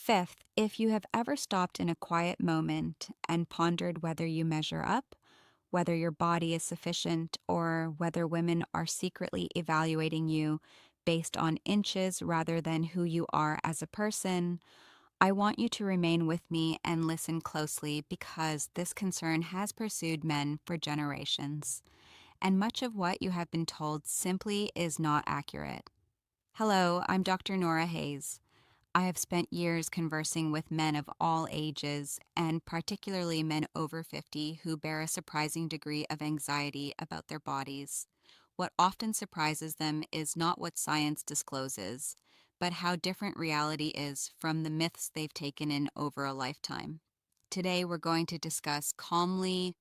Fifth, if you have ever stopped in a quiet moment and pondered whether you measure up, whether your body is sufficient, or whether women are secretly evaluating you based on inches rather than who you are as a person, I want you to remain with me and listen closely because this concern has pursued men for generations, and much of what you have been told simply is not accurate. Hello, I'm Dr. Norah Hayes. I have spent years conversing with men of all ages, and particularly men over 50 who bear a surprising degree of anxiety about their bodies. What often surprises them is not what science discloses, but how different reality is from the myths they've taken in over a lifetime. Today, we're going to discuss calmly,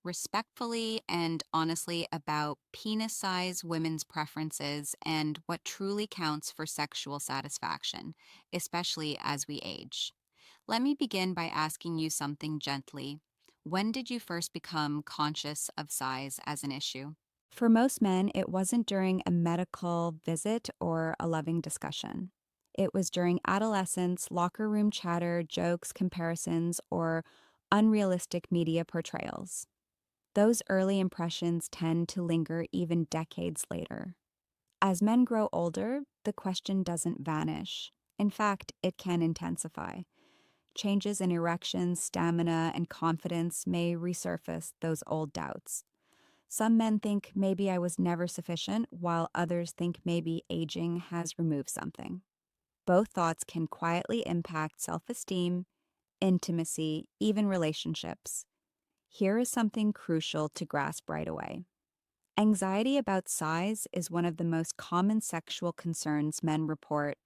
respectfully, and honestly about penis size, women's preferences, and what truly counts for sexual satisfaction, especially as we age. Let me begin by asking you something gently. When did you first become conscious of size as an issue? For most men, it wasn't during a medical visit or a loving discussion. It was during adolescence, locker room chatter, jokes, comparisons, or unrealistic media portrayals. Those early impressions tend to linger even decades later. As men grow older, the question doesn't vanish. In fact, it can intensify. Changes in erections, stamina, and confidence may resurface those old doubts. Some men think maybe I was never sufficient, while others think maybe aging has removed something. Both thoughts can quietly impact self-esteem, intimacy, even relationships. Here is something crucial to grasp right away. Anxiety about size is one of the most common sexual concerns men report,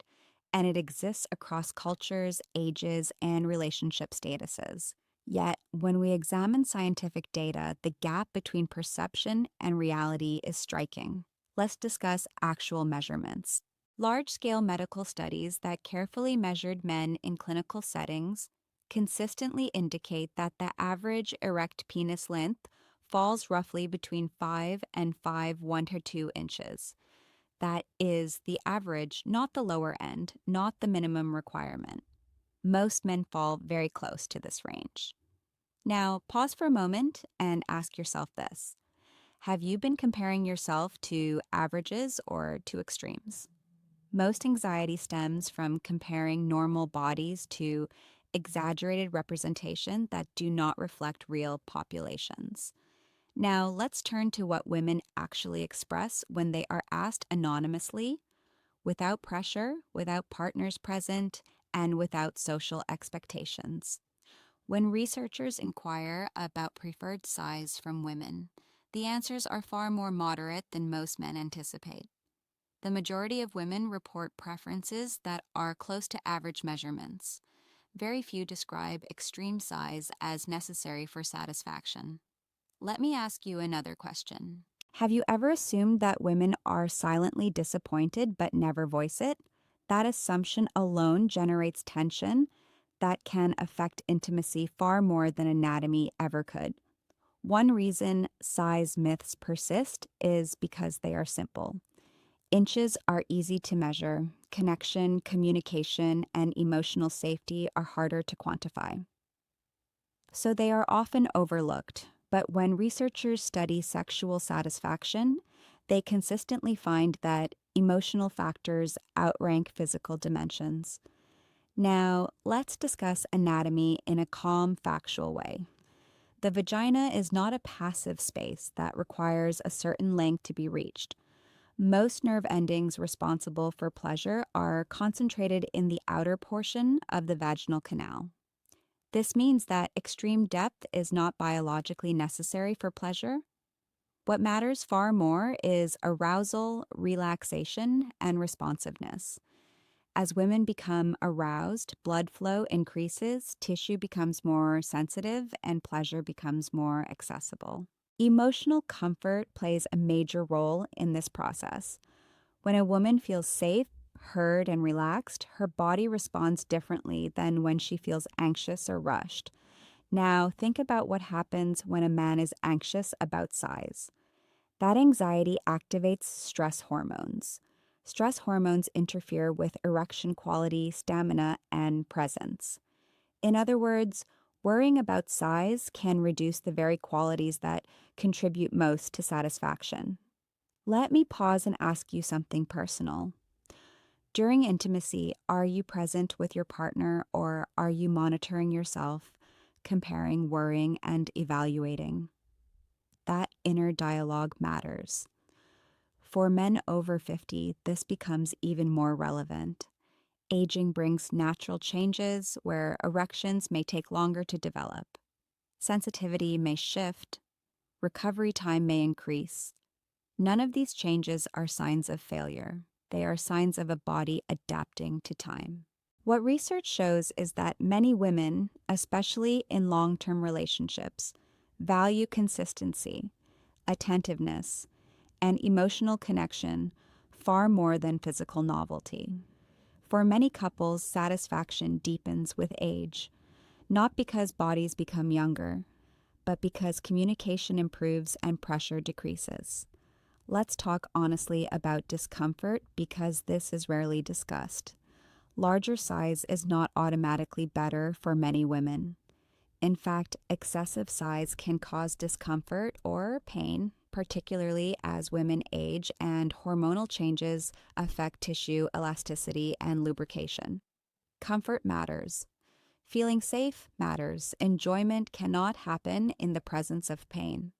and it exists across cultures, ages, and relationship statuses. Yet, when we examine scientific data, the gap between perception and reality is striking. Let's discuss actual measurements. Large-scale medical studies that carefully measured men in clinical settings consistently indicate that the average erect penis length falls roughly between 5 and 5.1 to 2 inches. That is the average, not the lower end, not the minimum requirement. Most men fall very close to this range. Now, pause for a moment and ask yourself this. Have you been comparing yourself to averages or to extremes? Most anxiety stems from comparing normal bodies to exaggerated representation that do not reflect real populations. Now, let's turn to what women actually express when they are asked anonymously, without pressure, without partners present, and without social expectations. When researchers inquire about preferred size from women, the answers are far more moderate than most men anticipate. The majority of women report preferences that are close to average measurements. Very few describe extreme size as necessary for satisfaction. Let me ask you another question. Have you ever assumed that women are silently disappointed but never voice it? That assumption alone generates tension that can affect intimacy far more than anatomy ever could. One reason size myths persist is because they are simple. Inches are easy to measure. Connection, communication, and emotional safety are harder to quantify. So they are often overlooked. But when researchers study sexual satisfaction, they consistently find that emotional factors outrank physical dimensions. Now, let's discuss anatomy in a calm, factual way. The vagina is not a passive space that requires a certain length to be reached. Most nerve endings responsible for pleasure are concentrated in the outer portion of the vaginal canal. This means that extreme depth is not biologically necessary for pleasure. What matters far more is arousal, relaxation, and responsiveness. As women become aroused, blood flow increases, tissue becomes more sensitive, and pleasure becomes more accessible. Emotional comfort plays a major role in this process. When a woman feels safe, heard, and relaxed, her body responds differently than when she feels anxious or rushed. Now, think about what happens when a man is anxious about size. That anxiety activates stress hormones. Stress hormones interfere with erection quality, stamina, and presence. In other words, worrying about size can reduce the very qualities that contribute most to satisfaction. Let me pause and ask you something personal. During intimacy, are you present with your partner or are you monitoring yourself, comparing, worrying, and evaluating? That inner dialogue matters. For men over 50, this becomes even more relevant. Aging brings natural changes where erections may take longer to develop. Sensitivity may shift. Recovery time may increase. None of these changes are signs of failure. They are signs of a body adapting to time. What research shows is that many women, especially in long-term relationships, value consistency, attentiveness, and emotional connection far more than physical novelty. For many couples, satisfaction deepens with age, not because bodies become younger, but because communication improves and pressure decreases. Let's talk honestly about discomfort because this is rarely discussed. Larger size is not automatically better for many women. In fact, excessive size can cause discomfort or pain, particularly as women age and hormonal changes affect tissue elasticity and lubrication. Comfort matters. Feeling safe matters. Enjoyment cannot happen in the presence of pain.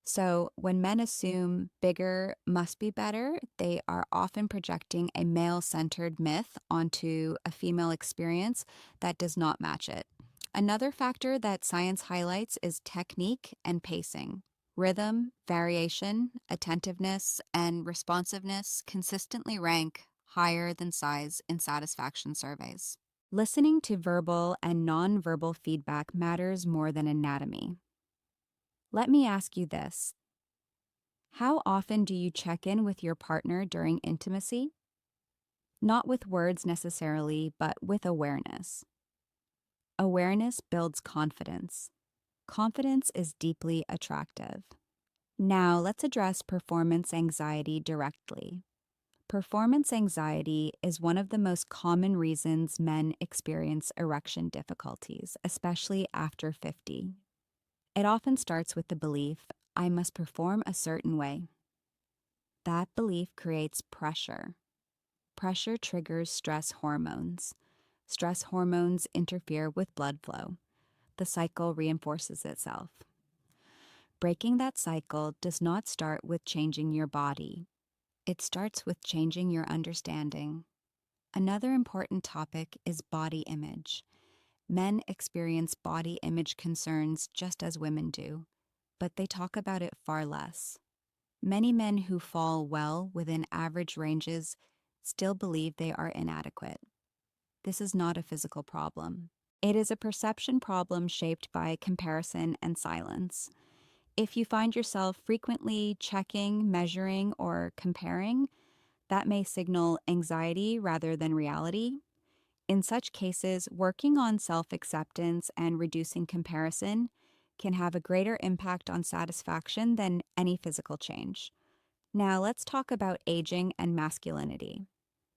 So, when men assume bigger must be better, they are often projecting a male centered myth onto a female experience that does not match it. Another factor that science highlights is technique and pacing. Rhythm, variation, attentiveness, and responsiveness consistently rank higher than size in satisfaction surveys. Listening to verbal and nonverbal feedback matters more than anatomy. Let me ask you this. How often do you check in with your partner during intimacy? Not with words necessarily, but with awareness. Awareness builds confidence. Confidence is deeply attractive. Now, let's address performance anxiety directly. Performance anxiety is one of the most common reasons men experience erection difficulties, especially after 50. It often starts with the belief, I must perform a certain way. That belief creates pressure. Pressure triggers stress hormones. Stress hormones interfere with blood flow. The cycle reinforces itself. Breaking that cycle does not start with changing your body. It starts with changing your understanding. Another important topic is body image. Men experience body image concerns just as women do, but they talk about it far less. Many men who fall well within average ranges still believe they are inadequate. This is not a physical problem. It is a perception problem shaped by comparison and silence. If you find yourself frequently checking, measuring, or comparing, that may signal anxiety rather than reality. In such cases, working on self-acceptance and reducing comparison can have a greater impact on satisfaction than any physical change. Now, let's talk about aging and masculinity.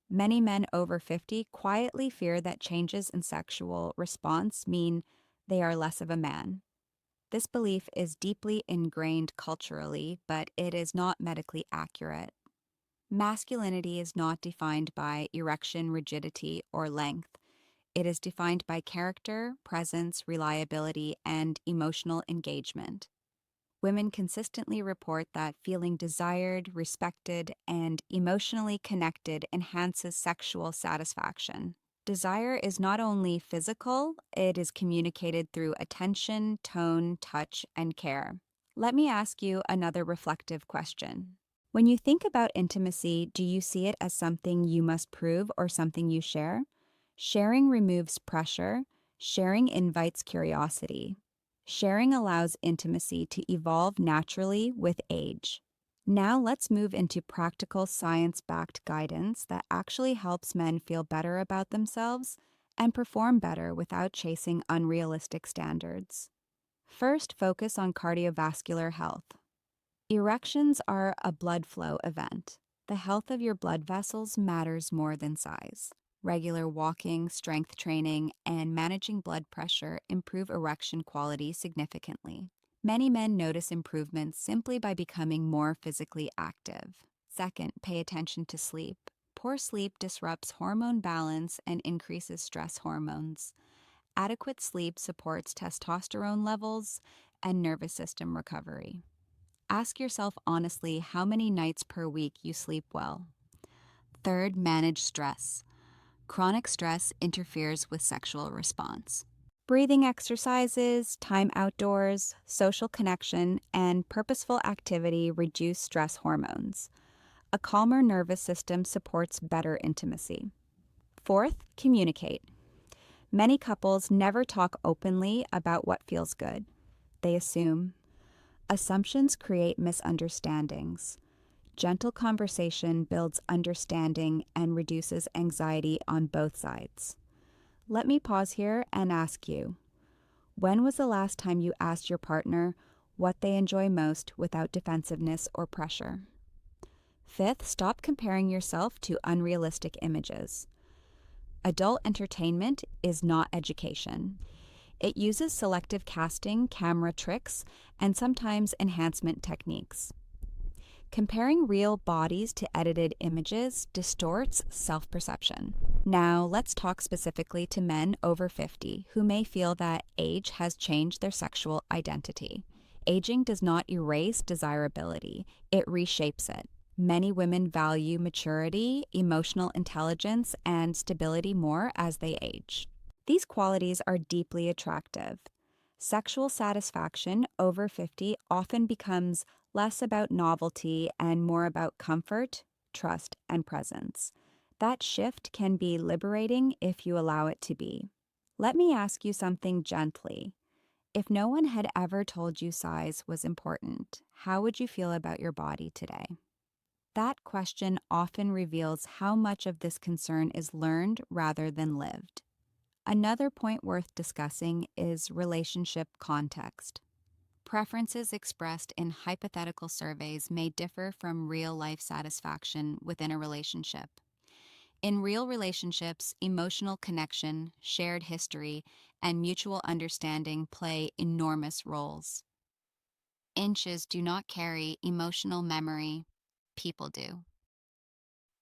Many men over 50 quietly fear that changes in sexual response mean they are less of a man. This belief is deeply ingrained culturally, but it is not medically accurate. Masculinity is not defined by erection rigidity or length. It is defined by character, presence, reliability, and emotional engagement. Women consistently report that feeling desired, respected, and emotionally connected enhances sexual satisfaction. Desire is not only physical, it is communicated through attention, tone, touch, and care. Let me ask you another reflective question. When you think about intimacy, do you see it as something you must prove or something you share? Sharing removes pressure. Sharing invites curiosity. Sharing allows intimacy to evolve naturally with age. Now let's move into practical science-backed guidance that actually helps men feel better about themselves and perform better without chasing unrealistic standards. First, focus on cardiovascular health. Erections are a blood flow event. The health of your blood vessels matters more than size. Regular walking, strength training, and managing blood pressure improve erection quality significantly. Many men notice improvements simply by becoming more physically active. Second, pay attention to sleep. Poor sleep disrupts hormone balance and increases stress hormones. Adequate sleep supports testosterone levels and nervous system recovery. Ask yourself honestly how many nights per week you sleep well. Third, manage stress. Chronic stress interferes with sexual response. Breathing exercises, time outdoors, social connection, and purposeful activity reduce stress hormones. A calmer nervous system supports better intimacy. Fourth, communicate. Many couples never talk openly about what feels good. They assume. Assumptions create misunderstandings. Gentle conversation builds understanding and reduces anxiety on both sides. Let me pause here and ask you, when was the last time you asked your partner what they enjoy most without defensiveness or pressure? Fifth, stop comparing yourself to unrealistic images. Adult entertainment is not education. It uses selective casting, camera tricks, and sometimes enhancement techniques. Comparing real bodies to edited images distorts self-perception. Now, let's talk specifically to men over 50 who may feel that age has changed their sexual identity. Aging does not erase desirability, it reshapes it. Many women value maturity, emotional intelligence, and stability more as they age. These qualities are deeply attractive. Sexual satisfaction over 50 often becomes less about novelty and more about comfort, trust, and presence. That shift can be liberating if you allow it to be. Let me ask you something gently. If no one had ever told you size was important, how would you feel about your body today? That question often reveals how much of this concern is learned rather than lived. Another point worth discussing is relationship context. Preferences expressed in hypothetical surveys may differ from real-life satisfaction within a relationship. In real relationships, emotional connection, shared history, and mutual understanding play enormous roles. Inches do not carry emotional memory, people do.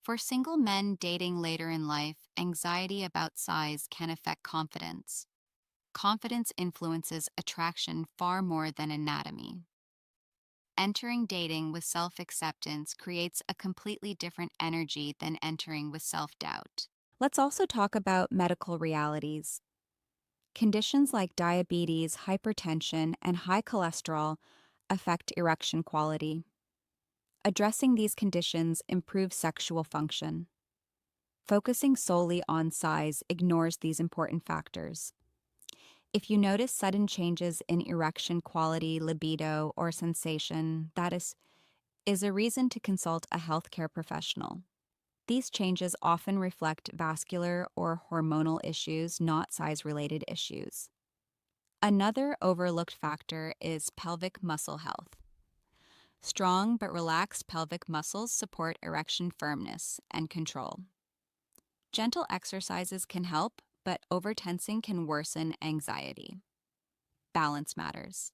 For single men dating later in life, anxiety about size can affect confidence. Confidence influences attraction far more than anatomy. Entering dating with self-acceptance creates a completely different energy than entering with self-doubt. Let's also talk about medical realities. Conditions like diabetes, hypertension, and high cholesterol affect erection quality. Addressing these conditions improves sexual function. Focusing solely on size ignores these important factors. If you notice sudden changes in erection quality, libido, or sensation, that is a reason to consult a healthcare professional. These changes often reflect vascular or hormonal issues, not size-related issues. Another overlooked factor is pelvic muscle health. Strong but relaxed pelvic muscles support erection firmness and control. Gentle exercises can help, but overtensing can worsen anxiety. Balance matters.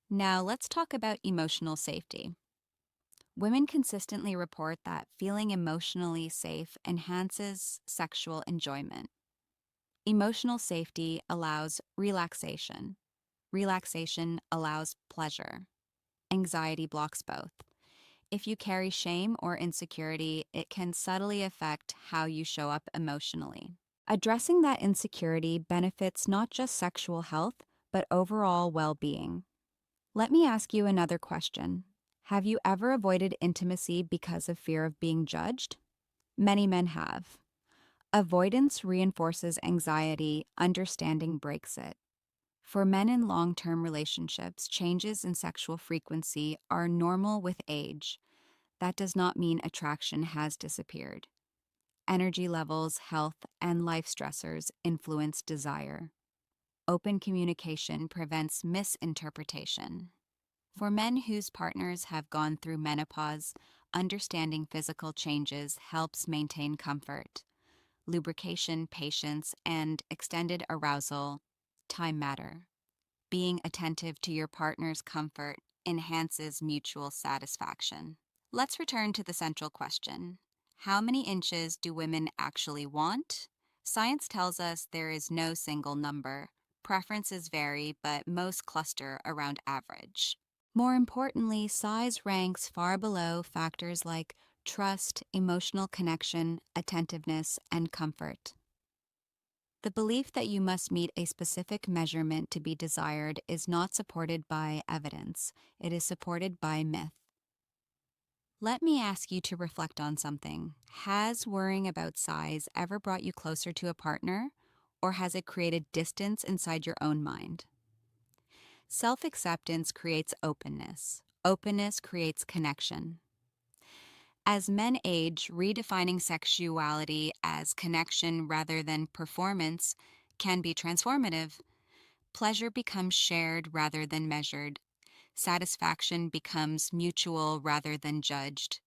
Now let's talk about emotional safety. Women consistently report that feeling emotionally safe enhances sexual enjoyment. Emotional safety allows relaxation. Relaxation allows pleasure. Anxiety blocks both. If you carry shame or insecurity, it can subtly affect how you show up emotionally. Addressing that insecurity benefits not just sexual health, but overall well-being. Let me ask you another question. Have you ever avoided intimacy because of fear of being judged? Many men have. Avoidance reinforces anxiety, understanding breaks it. For men in long-term relationships, changes in sexual frequency are normal with age. That does not mean attraction has disappeared. Energy levels, health, and life stressors influence desire. Open communication prevents misinterpretation. For men whose partners have gone through menopause, understanding physical changes helps maintain comfort. Lubrication, patience, and extended arousal time matter. Being attentive to your partner's comfort enhances mutual satisfaction. Let's return to the central question. How many inches do women actually want? Science tells us there is no single number. Preferences vary, but most cluster around average. More importantly, size ranks far below factors like trust, emotional connection, attentiveness, and comfort. The belief that you must meet a specific measurement to be desired is not supported by evidence. It is supported by myth. Let me ask you to reflect on something. Has worrying about size ever brought you closer to a partner, or has it created distance inside your own mind? Self-acceptance creates openness. Openness creates connection. As men age, redefining sexuality as connection rather than performance can be transformative. Pleasure becomes shared rather than measured. Satisfaction becomes mutual rather than judged.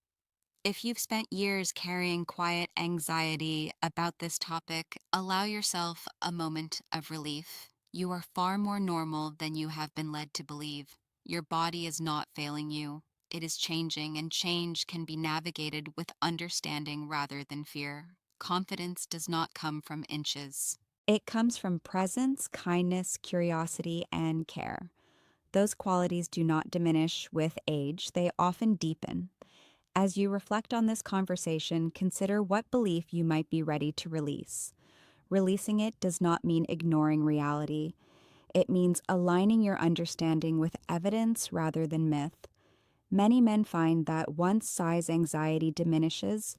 If you've spent years carrying quiet anxiety about this topic, allow yourself a moment of relief. You are far more normal than you have been led to believe. Your body is not failing you. It is changing, and change can be navigated with understanding rather than fear. Confidence does not come from inches. It comes from presence, kindness, curiosity, and care. Those qualities do not diminish with age, they often deepen. As you reflect on this conversation, consider what belief you might be ready to release. Releasing it does not mean ignoring reality. It means aligning your understanding with evidence rather than myth. Many men find that once size anxiety diminishes,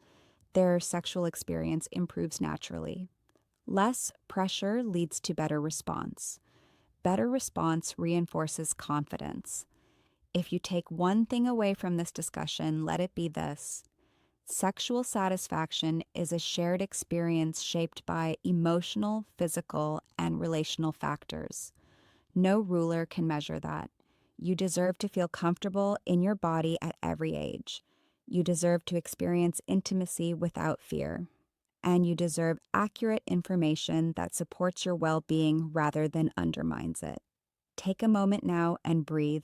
their sexual experience improves naturally. Less pressure leads to better response. Better response reinforces confidence. If you take one thing away from this discussion, let it be this. Sexual satisfaction is a shared experience shaped by emotional, physical, and relational factors. No ruler can measure that. You deserve to feel comfortable in your body at every age. You deserve to experience intimacy without fear. And you deserve accurate information that supports your well-being rather than undermines it. Take a moment now and breathe.